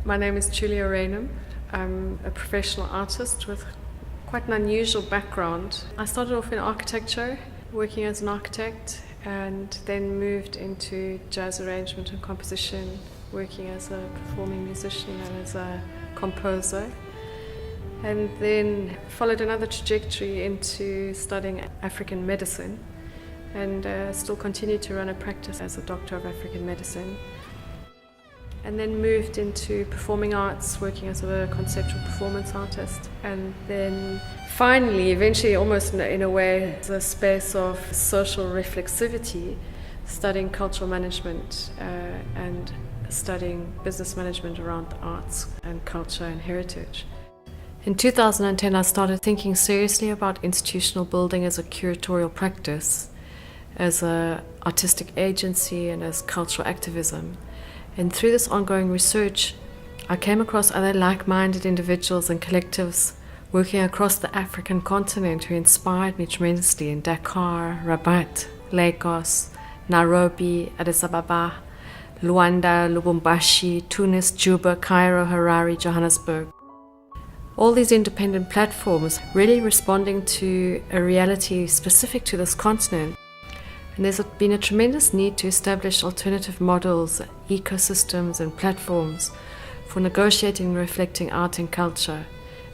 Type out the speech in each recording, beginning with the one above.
My name is Joule. I'm a professional artist with quite an unusual background. I started off in architecture, working as an architect, and then moved into jazz arrangement and composition, working as a performing musician and as a composer. And then followed another trajectory into studying African medicine, and still continue to run a practice as a doctor of African medicine. And then moved into performing arts, working as a conceptual performance artist. And then finally, eventually, almost in a way, the space of social reflexivity, studying cultural management and studying business management around the arts and culture and heritage. In 2010, I started thinking seriously about institutional building as a curatorial practice, as an artistic agency and as cultural activism. And through this ongoing research, I came across other like-minded individuals and collectives working across the African continent who inspired me tremendously in Dakar, Rabat, Lagos, Nairobi, Addis Ababa, Luanda, Lubumbashi, Tunis, Juba, Cairo, Harare, Johannesburg. All these independent platforms really responding to a reality specific to this continent. And there's been a tremendous need to establish alternative models, ecosystems and platforms for negotiating and reflecting art and culture,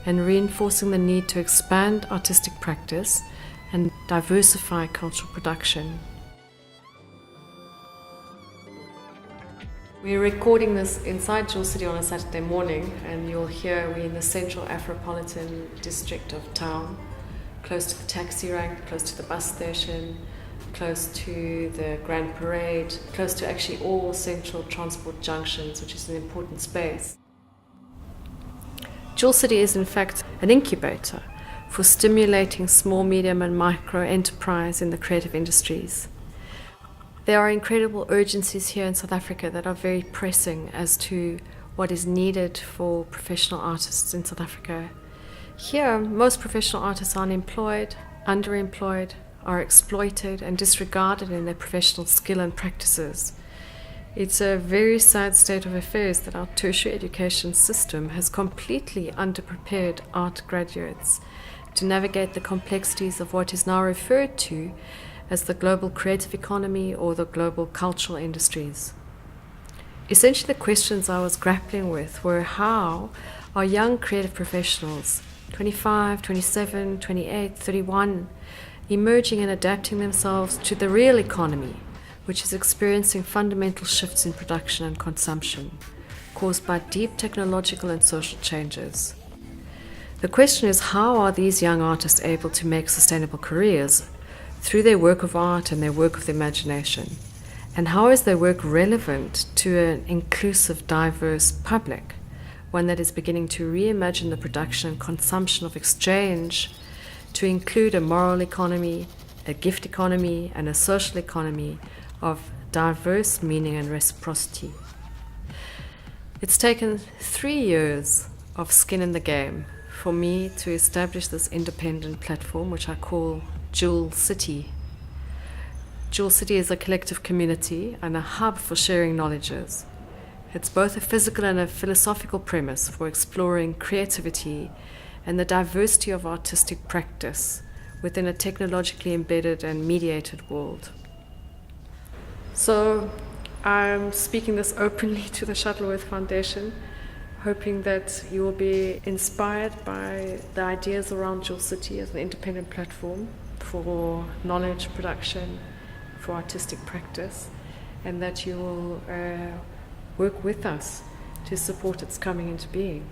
and reinforcing the need to expand artistic practice and diversify cultural production. We're recording this inside Joule City on a Saturday morning, and you'll hear we're in the central Afropolitan district of town, close to the taxi rank, close to the bus station, close to the Grand Parade, close to actually all central transport junctions, which is an important space. Joule City is in fact an incubator for stimulating small, medium and micro enterprise in the creative industries. There are incredible urgencies here in South Africa that are very pressing as to what is needed for professional artists in South Africa. Here, most professional artists are unemployed, underemployed, are exploited and disregarded in their professional skill and practices. It's a very sad state of affairs that our tertiary education system has completely underprepared art graduates to navigate the complexities of what is now referred to as the global creative economy or the global cultural industries. Essentially, the questions I was grappling with were how are young creative professionals, 25, 27, 28, 31, emerging and adapting themselves to the real economy, which is experiencing fundamental shifts in production and consumption, caused by deep technological and social changes. The question is, how are these young artists able to make sustainable careers through their work of art and their work of the imagination? And how is their work relevant to an inclusive, diverse public, one that is beginning to reimagine the production and consumption of exchange to include a moral economy, a gift economy, and a social economy of diverse meaning and reciprocity. It's taken 3 years of skin in the game for me to establish this independent platform, which I call Joule City. Joule City is a collective community and a hub for sharing knowledges. It's both a physical and a philosophical premise for exploring creativity and the diversity of artistic practice within a technologically embedded and mediated world. So I'm speaking this openly to the Shuttleworth Foundation, hoping that you will be inspired by the ideas around Joule City as an independent platform for knowledge production, for artistic practice, and that you will work with us to support its coming into being.